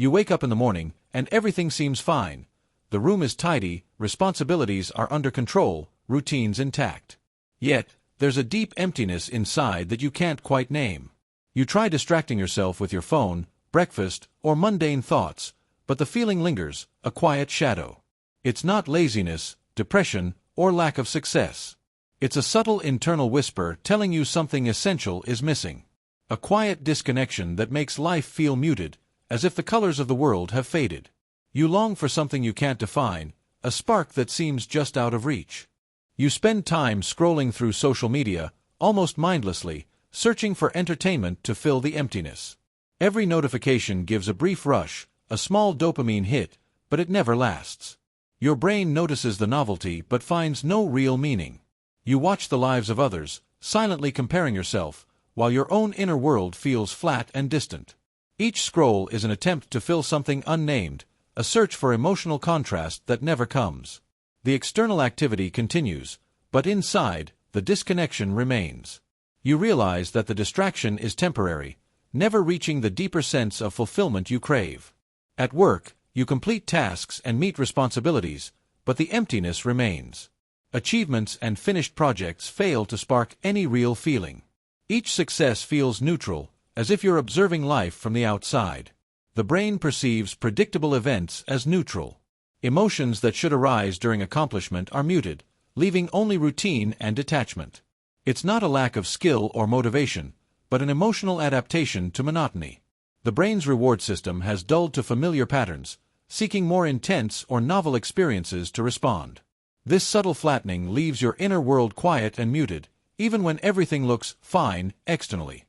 You wake up in the morning, and everything seems fine. The room is tidy, responsibilities are under control, routines intact. Yet, there's a deep emptiness inside that you can't quite name. You try distracting yourself with your phone, breakfast, or mundane thoughts, but the feeling lingers, a quiet shadow. It's not laziness, depression, or lack of success. It's a subtle internal whisper telling you something essential is missing. A quiet disconnection that makes life feel muted, as if the colors of the world have faded. You long for something you can't define, a spark that seems just out of reach. You spend time scrolling through social media, almost mindlessly, searching for entertainment to fill the emptiness. Every notification gives a brief rush, a small dopamine hit, but it never lasts. Your brain notices the novelty but finds no real meaning. You watch the lives of others, silently comparing yourself, while your own inner world feels flat and distant. Each scroll is an attempt to fill something unnamed, a search for emotional contrast that never comes. The external activity continues, but inside, the disconnection remains. You realize that the distraction is temporary, never reaching the deeper sense of fulfillment you crave. At work, you complete tasks and meet responsibilities, but the emptiness remains. Achievements and finished projects fail to spark any real feeling. Each success feels neutral, as if you're observing life from the outside. The brain perceives predictable events as neutral. Emotions that should arise during accomplishment are muted, leaving only routine and detachment. It's not a lack of skill or motivation, but an emotional adaptation to monotony. The brain's reward system has dulled to familiar patterns, seeking more intense or novel experiences to respond. This subtle flattening leaves your inner world quiet and muted, even when everything looks fine externally.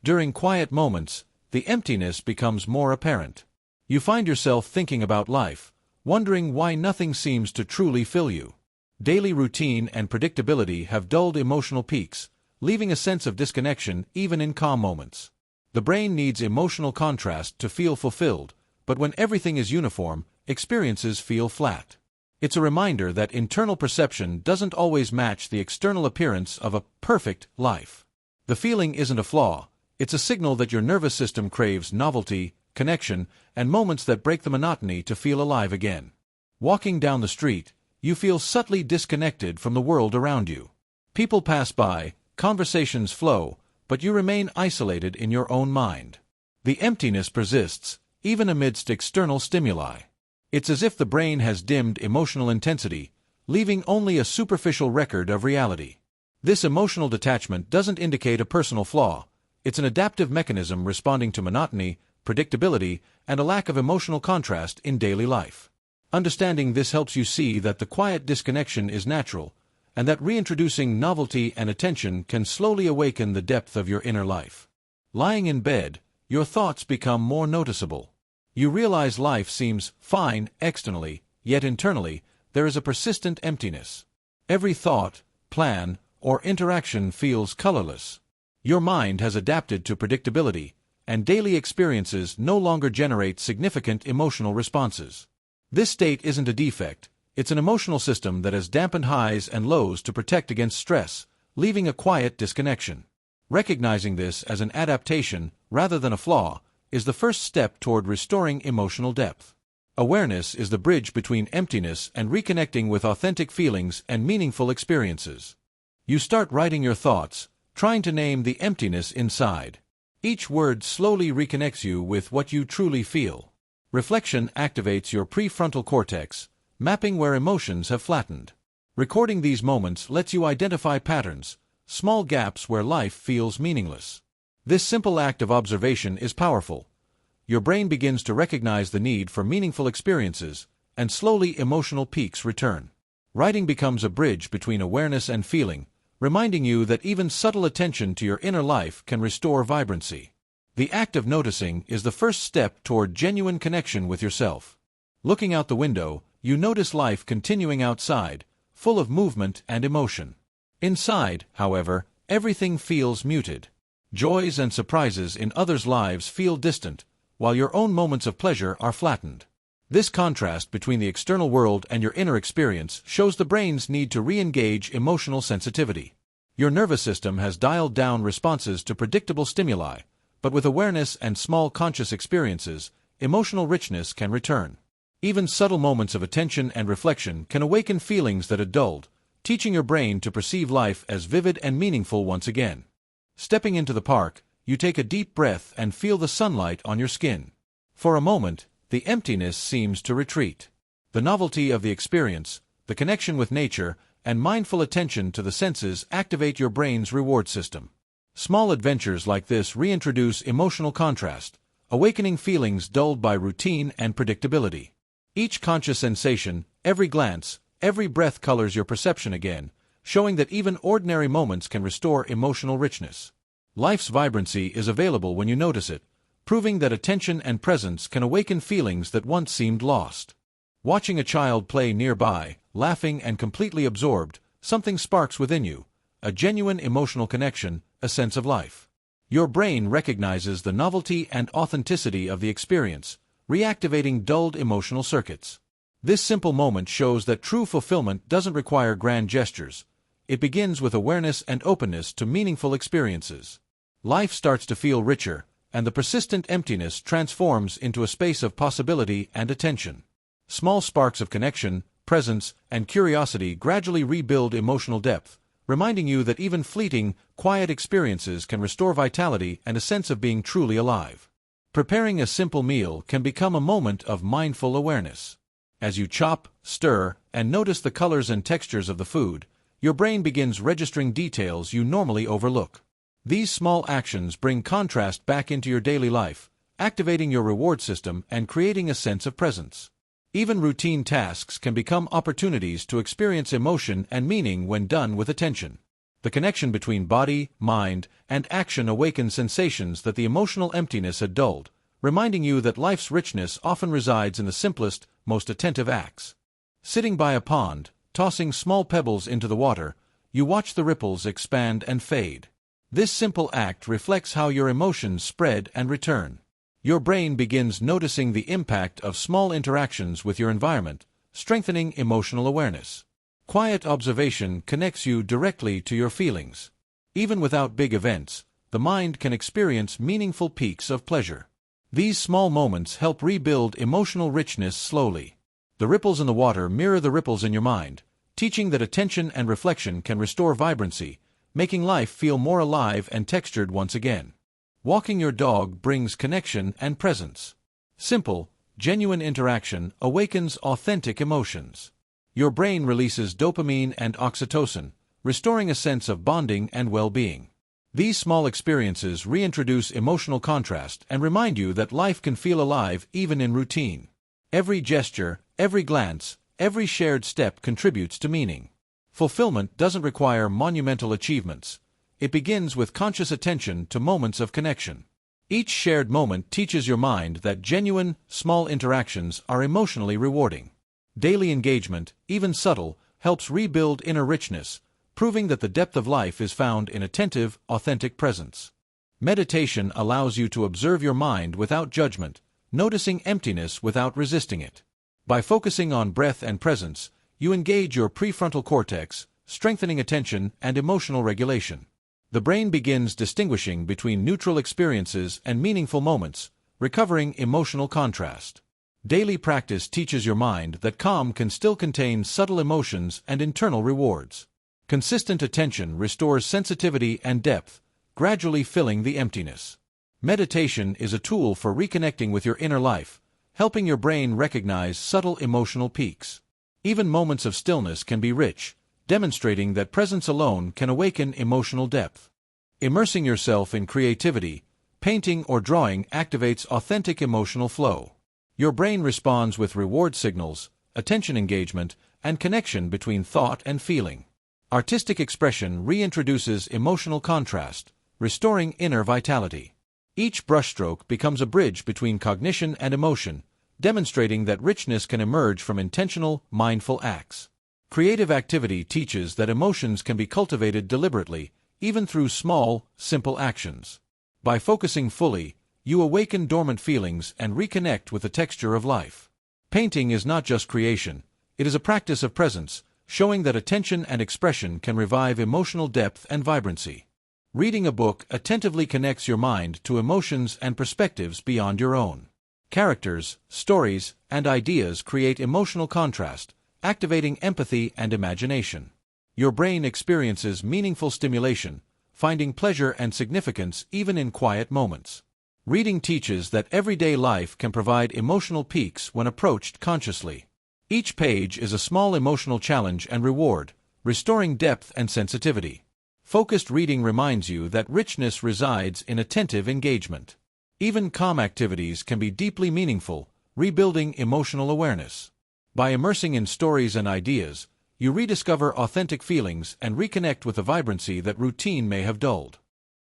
During quiet moments, the emptiness becomes more apparent. You find yourself thinking about life, wondering why nothing seems to truly fill you. Daily routine and predictability have dulled emotional peaks, leaving a sense of disconnection even in calm moments. The brain needs emotional contrast to feel fulfilled, but when everything is uniform, experiences feel flat. It's a reminder that internal perception doesn't always match the external appearance of a perfect life. The feeling isn't a flaw. It's a signal that your nervous system craves novelty, connection, and moments that break the monotony to feel alive again. Walking down the street, you feel subtly disconnected from the world around you. People pass by, conversations flow, but you remain isolated in your own mind. The emptiness persists, even amidst external stimuli. It's as if the brain has dimmed emotional intensity, leaving only a superficial record of reality. This emotional detachment doesn't indicate a personal flaw. It's an adaptive mechanism responding to monotony, predictability, and a lack of emotional contrast in daily life. Understanding this helps you see that the quiet disconnection is natural, and that reintroducing novelty and attention can slowly awaken the depth of your inner life. Lying in bed, your thoughts become more noticeable. You realize life seems fine externally, yet internally, there is a persistent emptiness. Every thought, plan, or interaction feels colorless. Your mind has adapted to predictability, and daily experiences no longer generate significant emotional responses. This state isn't a defect, it's an emotional system that has dampened highs and lows to protect against stress, leaving a quiet disconnection. Recognizing this as an adaptation, rather than a flaw, is the first step toward restoring emotional depth. Awareness is the bridge between emptiness and reconnecting with authentic feelings and meaningful experiences. You start writing your thoughts, trying to name the emptiness inside. Each word slowly reconnects you with what you truly feel. Reflection activates your prefrontal cortex, mapping where emotions have flattened. Recording these moments lets you identify patterns, small gaps where life feels meaningless. This simple act of observation is powerful. Your brain begins to recognize the need for meaningful experiences, and slowly emotional peaks return. Writing becomes a bridge between awareness and feeling, reminding you that even subtle attention to your inner life can restore vibrancy. The act of noticing is the first step toward genuine connection with yourself. Looking out the window, you notice life continuing outside, full of movement and emotion. Inside, however, everything feels muted. Joys and surprises in others' lives feel distant, while your own moments of pleasure are flattened. This contrast between the external world and your inner experience shows the brain's need to re-engage emotional sensitivity. Your nervous system has dialed down responses to predictable stimuli, but with awareness and small conscious experiences, emotional richness can return. Even subtle moments of attention and reflection can awaken feelings that had dulled, teaching your brain to perceive life as vivid and meaningful once again. Stepping into the park, you take a deep breath and feel the sunlight on your skin. For a moment, the emptiness seems to retreat. The novelty of the experience, the connection with nature, and mindful attention to the senses activate your brain's reward system. Small adventures like this reintroduce emotional contrast, awakening feelings dulled by routine and predictability. Each conscious sensation, every glance, every breath colors your perception again, showing that even ordinary moments can restore emotional richness. Life's vibrancy is available when you notice it, proving that attention and presence can awaken feelings that once seemed lost. Watching a child play nearby, laughing and completely absorbed, something sparks within you, a genuine emotional connection, a sense of life. Your brain recognizes the novelty and authenticity of the experience, reactivating dulled emotional circuits. This simple moment shows that true fulfillment doesn't require grand gestures. It begins with awareness and openness to meaningful experiences. Life starts to feel richer, and the persistent emptiness transforms into a space of possibility and attention. Small sparks of connection, presence, and curiosity gradually rebuild emotional depth, reminding you that even fleeting, quiet experiences can restore vitality and a sense of being truly alive. Preparing a simple meal can become a moment of mindful awareness. As you chop, stir, and notice the colors and textures of the food, your brain begins registering details you normally overlook. These small actions bring contrast back into your daily life, activating your reward system and creating a sense of presence. Even routine tasks can become opportunities to experience emotion and meaning when done with attention. The connection between body, mind, and action awakens sensations that the emotional emptiness had dulled, reminding you that life's richness often resides in the simplest, most attentive acts. Sitting by a pond, tossing small pebbles into the water, you watch the ripples expand and fade. This simple act reflects how your emotions spread and return. Your brain begins noticing the impact of small interactions with your environment, strengthening emotional awareness. Quiet observation connects you directly to your feelings. Even without big events, the mind can experience meaningful peaks of pleasure. These small moments help rebuild emotional richness slowly. The ripples in the water mirror the ripples in your mind, teaching that attention and reflection can restore vibrancy, making life feel more alive and textured once again. Walking your dog brings connection and presence. Simple, genuine interaction awakens authentic emotions. Your brain releases dopamine and oxytocin, restoring a sense of bonding and well-being. These small experiences reintroduce emotional contrast and remind you that life can feel alive even in routine. Every gesture, every glance, every shared step contributes to meaning. Fulfillment doesn't require monumental achievements. It begins with conscious attention to moments of connection. Each shared moment teaches your mind that genuine, small interactions are emotionally rewarding. Daily engagement, even subtle, helps rebuild inner richness, proving that the depth of life is found in attentive, authentic presence. Meditation allows you to observe your mind without judgment, noticing emptiness without resisting it. By focusing on breath and presence, you engage your prefrontal cortex, strengthening attention and emotional regulation. The brain begins distinguishing between neutral experiences and meaningful moments, recovering emotional contrast. Daily practice teaches your mind that calm can still contain subtle emotions and internal rewards. Consistent attention restores sensitivity and depth, gradually filling the emptiness. Meditation is a tool for reconnecting with your inner life, helping your brain recognize subtle emotional peaks. Even moments of stillness can be rich, demonstrating that presence alone can awaken emotional depth. Immersing yourself in creativity, painting or drawing activates authentic emotional flow. Your brain responds with reward signals, attention engagement, and connection between thought and feeling. Artistic expression reintroduces emotional contrast, restoring inner vitality. Each brushstroke becomes a bridge between cognition and emotion, demonstrating that richness can emerge from intentional, mindful acts. Creative activity teaches that emotions can be cultivated deliberately, even through small, simple actions. By focusing fully, you awaken dormant feelings and reconnect with the texture of life. Painting is not just creation, it is a practice of presence, showing that attention and expression can revive emotional depth and vibrancy. Reading a book attentively connects your mind to emotions and perspectives beyond your own. Characters, stories, and ideas create emotional contrast, activating empathy and imagination. Your brain experiences meaningful stimulation, finding pleasure and significance even in quiet moments. Reading teaches that everyday life can provide emotional peaks when approached consciously. Each page is a small emotional challenge and reward, restoring depth and sensitivity. Focused reading reminds you that richness resides in attentive engagement. Even calm activities can be deeply meaningful, rebuilding emotional awareness. By immersing in stories and ideas, you rediscover authentic feelings and reconnect with the vibrancy that routine may have dulled.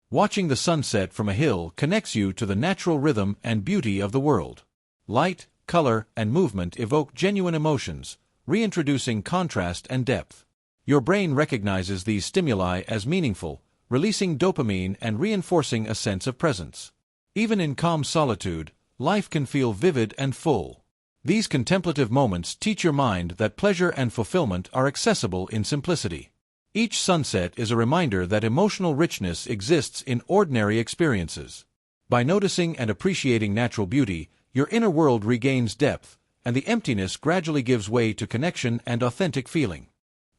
Watching the sunset from a hill connects you to the natural rhythm and beauty of the world. Light, color, and movement evoke genuine emotions, reintroducing contrast and depth. Your brain recognizes these stimuli as meaningful, releasing dopamine and reinforcing a sense of presence. Even in calm solitude, life can feel vivid and full. These contemplative moments teach your mind that pleasure and fulfillment are accessible in simplicity. Each sunset is a reminder that emotional richness exists in ordinary experiences. By noticing and appreciating natural beauty, your inner world regains depth, and the emptiness gradually gives way to connection and authentic feeling.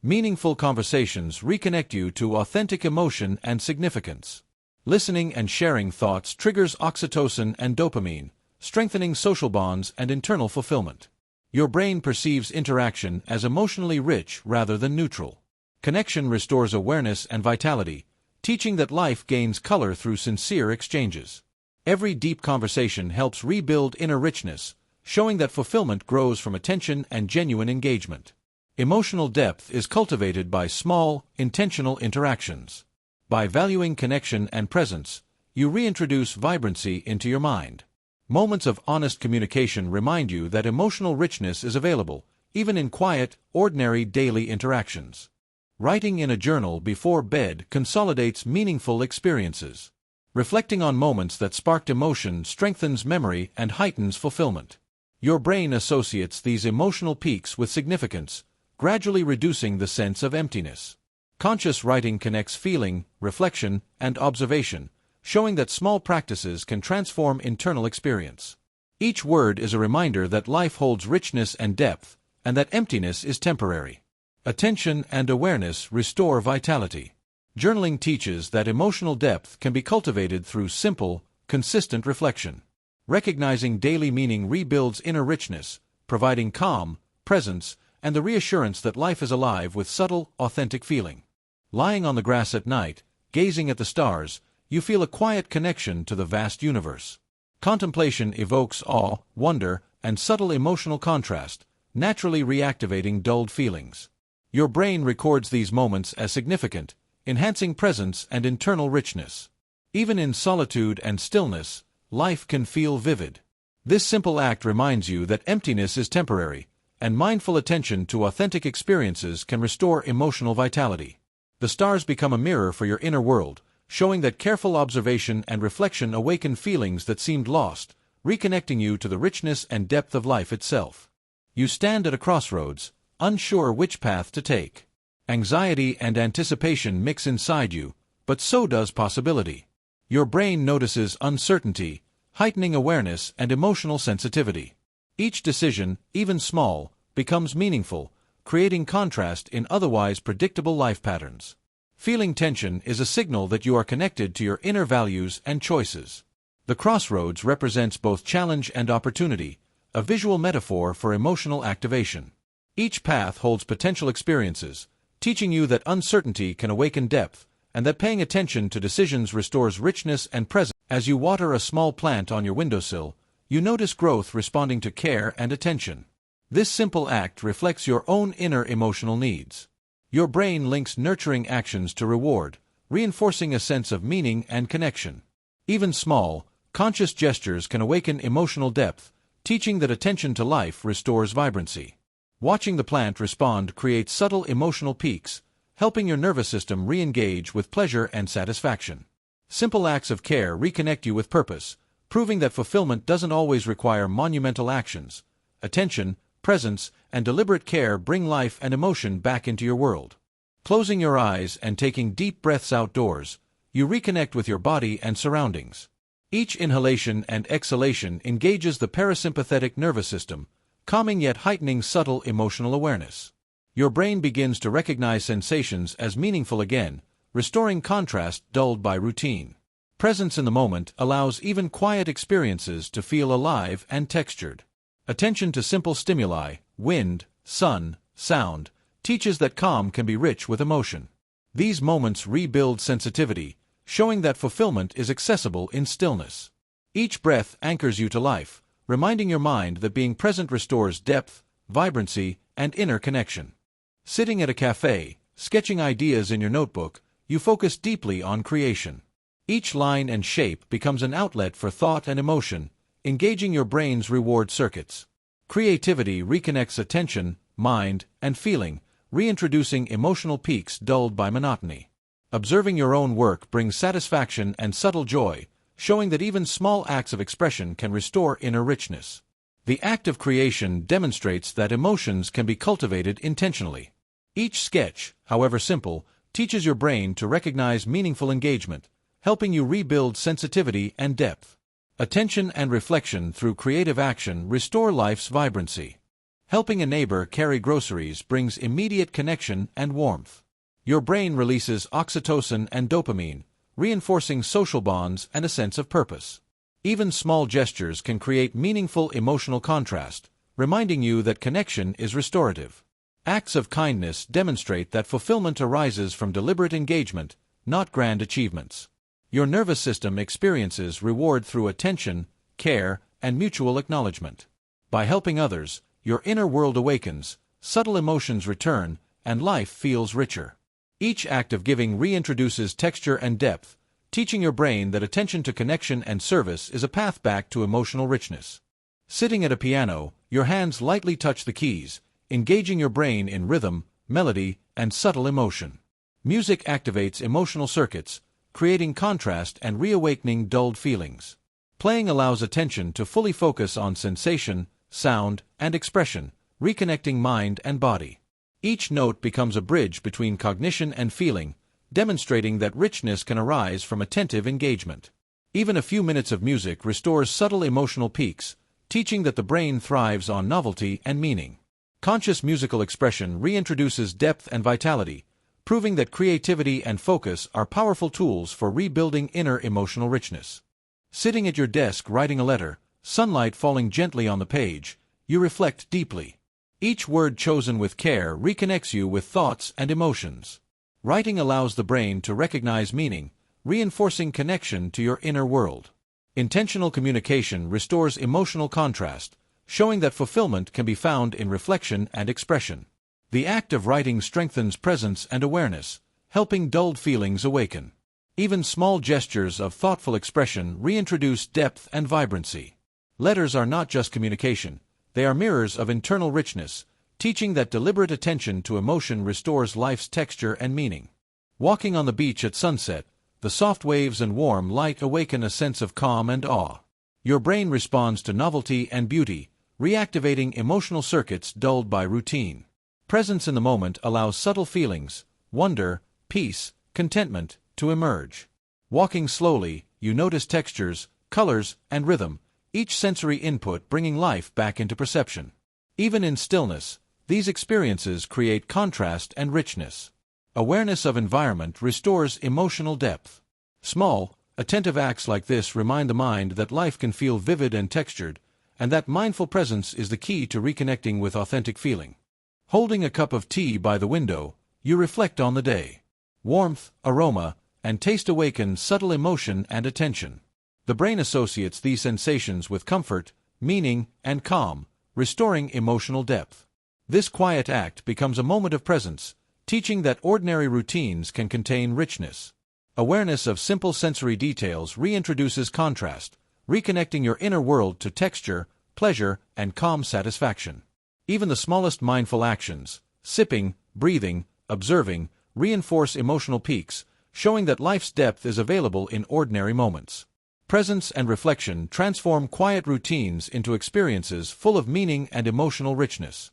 Meaningful conversations reconnect you to authentic emotion and significance. Listening and sharing thoughts triggers oxytocin and dopamine, strengthening social bonds and internal fulfillment. Your brain perceives interaction as emotionally rich rather than neutral. Connection restores awareness and vitality, teaching that life gains color through sincere exchanges. Every deep conversation helps rebuild inner richness, showing that fulfillment grows from attention and genuine engagement. Emotional depth is cultivated by small, intentional interactions. By valuing connection and presence, you reintroduce vibrancy into your mind. Moments of honest communication remind you that emotional richness is available, even in quiet, ordinary daily interactions. Writing in a journal before bed consolidates meaningful experiences. Reflecting on moments that sparked emotion strengthens memory and heightens fulfillment. Your brain associates these emotional peaks with significance, gradually reducing the sense of emptiness. Conscious writing connects feeling, reflection, and observation, showing that small practices can transform internal experience. Each word is a reminder that life holds richness and depth, and that emptiness is temporary. Attention and awareness restore vitality. Journaling teaches that emotional depth can be cultivated through simple, consistent reflection. Recognizing daily meaning rebuilds inner richness, providing calm, presence, and the reassurance that life is alive with subtle, authentic feeling. Lying on the grass at night, gazing at the stars, you feel a quiet connection to the vast universe. Contemplation evokes awe, wonder, and subtle emotional contrast, naturally reactivating dulled feelings. Your brain records these moments as significant, enhancing presence and internal richness. Even in solitude and stillness, life can feel vivid. This simple act reminds you that emptiness is temporary, and mindful attention to authentic experiences can restore emotional vitality. The stars become a mirror for your inner world, showing that careful observation and reflection awaken feelings that seemed lost, reconnecting you to the richness and depth of life itself. You stand at a crossroads, unsure which path to take. Anxiety and anticipation mix inside you, but so does possibility. Your brain notices uncertainty, heightening awareness and emotional sensitivity. Each decision, even small, becomes meaningful, creating contrast in otherwise predictable life patterns. Feeling tension is a signal that you are connected to your inner values and choices. The crossroads represents both challenge and opportunity, a visual metaphor for emotional activation. Each path holds potential experiences, teaching you that uncertainty can awaken depth, and that paying attention to decisions restores richness and presence. As you water a small plant on your windowsill, you notice growth responding to care and attention. This simple act reflects your own inner emotional needs. Your brain links nurturing actions to reward, reinforcing a sense of meaning and connection. Even small, conscious gestures can awaken emotional depth, teaching that attention to life restores vibrancy. Watching the plant respond creates subtle emotional peaks, helping your nervous system re-engage with pleasure and satisfaction. Simple acts of care reconnect you with purpose, proving that fulfillment doesn't always require monumental actions. Attention, presence, and deliberate care bring life and emotion back into your world. Closing your eyes and taking deep breaths outdoors, you reconnect with your body and surroundings. Each inhalation and exhalation engages the parasympathetic nervous system, calming yet heightening subtle emotional awareness. Your brain begins to recognize sensations as meaningful again, restoring contrast dulled by routine. Presence in the moment allows even quiet experiences to feel alive and textured. Attention to simple stimuli, wind, sun, sound, teaches that calm can be rich with emotion. These moments rebuild sensitivity, showing that fulfillment is accessible in stillness. Each breath anchors you to life, reminding your mind that being present restores depth, vibrancy, and inner connection. Sitting at a cafe, sketching ideas in your notebook, you focus deeply on creation. Each line and shape becomes an outlet for thought and emotion, engaging your brain's reward circuits. Creativity reconnects attention, mind, and feeling, reintroducing emotional peaks dulled by monotony. Observing your own work brings satisfaction and subtle joy, showing that even small acts of expression can restore inner richness. The act of creation demonstrates that emotions can be cultivated intentionally. Each sketch, however simple, teaches your brain to recognize meaningful engagement, helping you rebuild sensitivity and depth. Attention and reflection through creative action restore life's vibrancy. Helping a neighbor carry groceries brings immediate connection and warmth. Your brain releases oxytocin and dopamine, reinforcing social bonds and a sense of purpose. Even small gestures can create meaningful emotional contrast, reminding you that connection is restorative. Acts of kindness demonstrate that fulfillment arises from deliberate engagement, not grand achievements. Your nervous system experiences reward through attention, care, and mutual acknowledgement. By helping others, your inner world awakens, subtle emotions return, and life feels richer. Each act of giving reintroduces texture and depth, teaching your brain that attention to connection and service is a path back to emotional richness. Sitting at a piano, your hands lightly touch the keys, engaging your brain in rhythm, melody, and subtle emotion. Music activates emotional circuits, creating contrast and reawakening dulled feelings. Playing allows attention to fully focus on sensation, sound, and expression, reconnecting mind and body. Each note becomes a bridge between cognition and feeling, demonstrating that richness can arise from attentive engagement. Even a few minutes of music restores subtle emotional peaks, teaching that the brain thrives on novelty and meaning. Conscious musical expression reintroduces depth and vitality, proving that creativity and focus are powerful tools for rebuilding inner emotional richness. Sitting at your desk writing a letter, sunlight falling gently on the page, you reflect deeply. Each word chosen with care reconnects you with thoughts and emotions. Writing allows the brain to recognize meaning, reinforcing connection to your inner world. Intentional communication restores emotional contrast, showing that fulfillment can be found in reflection and expression. The act of writing strengthens presence and awareness, helping dulled feelings awaken. Even small gestures of thoughtful expression reintroduce depth and vibrancy. Letters are not just communication, they are mirrors of internal richness, teaching that deliberate attention to emotion restores life's texture and meaning. Walking on the beach at sunset, the soft waves and warm light awaken a sense of calm and awe. Your brain responds to novelty and beauty, reactivating emotional circuits dulled by routine. Presence in the moment allows subtle feelings, wonder, peace, contentment, to emerge. Walking slowly, you notice textures, colors, and rhythm, each sensory input bringing life back into perception. Even in stillness, these experiences create contrast and richness. Awareness of environment restores emotional depth. Small, attentive acts like this remind the mind that life can feel vivid and textured, and that mindful presence is the key to reconnecting with authentic feeling. Holding a cup of tea by the window, you reflect on the day. Warmth, aroma, and taste awaken subtle emotion and attention. The brain associates these sensations with comfort, meaning, and calm, restoring emotional depth. This quiet act becomes a moment of presence, teaching that ordinary routines can contain richness. Awareness of simple sensory details reintroduces contrast, reconnecting your inner world to texture, pleasure, and calm satisfaction. Even the smallest mindful actions, sipping, breathing, observing, reinforce emotional peaks, showing that life's depth is available in ordinary moments. Presence and reflection transform quiet routines into experiences full of meaning and emotional richness.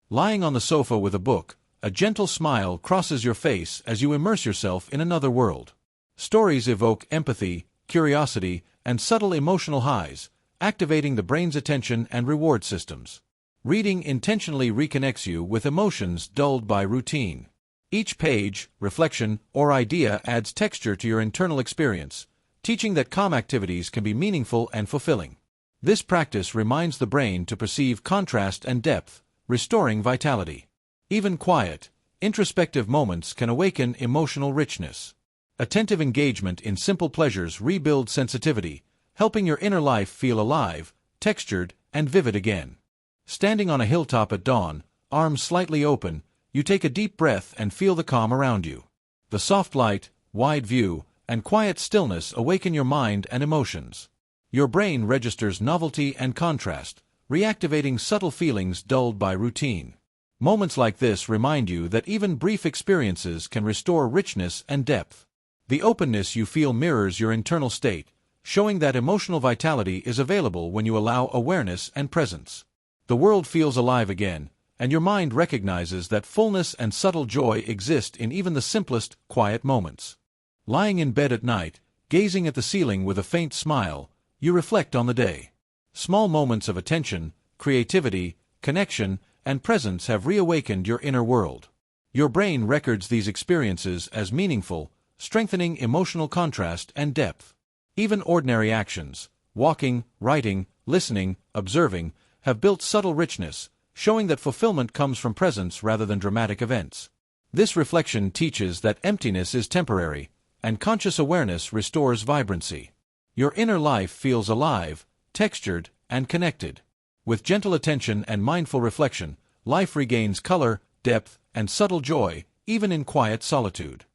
Lying on the sofa with a book, a gentle smile crosses your face as you immerse yourself in another world. Stories evoke empathy, curiosity, and subtle emotional highs, activating the brain's attention and reward systems. Reading intentionally reconnects you with emotions dulled by routine. Each page, reflection, or idea adds texture to your internal experience, teaching that calm activities can be meaningful and fulfilling. This practice reminds the brain to perceive contrast and depth, restoring vitality. Even quiet, introspective moments can awaken emotional richness. Attentive engagement in simple pleasures rebuilds sensitivity, helping your inner life feel alive, textured, and vivid again. Standing on a hilltop at dawn, arms slightly open, you take a deep breath and feel the calm around you. The soft light, wide view, and quiet stillness awaken your mind and emotions. Your brain registers novelty and contrast, reactivating subtle feelings dulled by routine. Moments like this remind you that even brief experiences can restore richness and depth. The openness you feel mirrors your internal state, showing that emotional vitality is available when you allow awareness and presence. The world feels alive again, and your mind recognizes that fullness and subtle joy exist in even the simplest, quiet moments. Lying in bed at night, gazing at the ceiling with a faint smile, you reflect on the day. Small moments of attention, creativity, connection, and presence have reawakened your inner world. Your brain records these experiences as meaningful, strengthening emotional contrast and depth. Even ordinary actions, walking, writing, listening, observing, have built subtle richness, showing that fulfillment comes from presence rather than dramatic events. This reflection teaches that emptiness is temporary, and conscious awareness restores vibrancy. Your inner life feels alive, textured, and connected. With gentle attention and mindful reflection, life regains color, depth, and subtle joy, even in quiet solitude.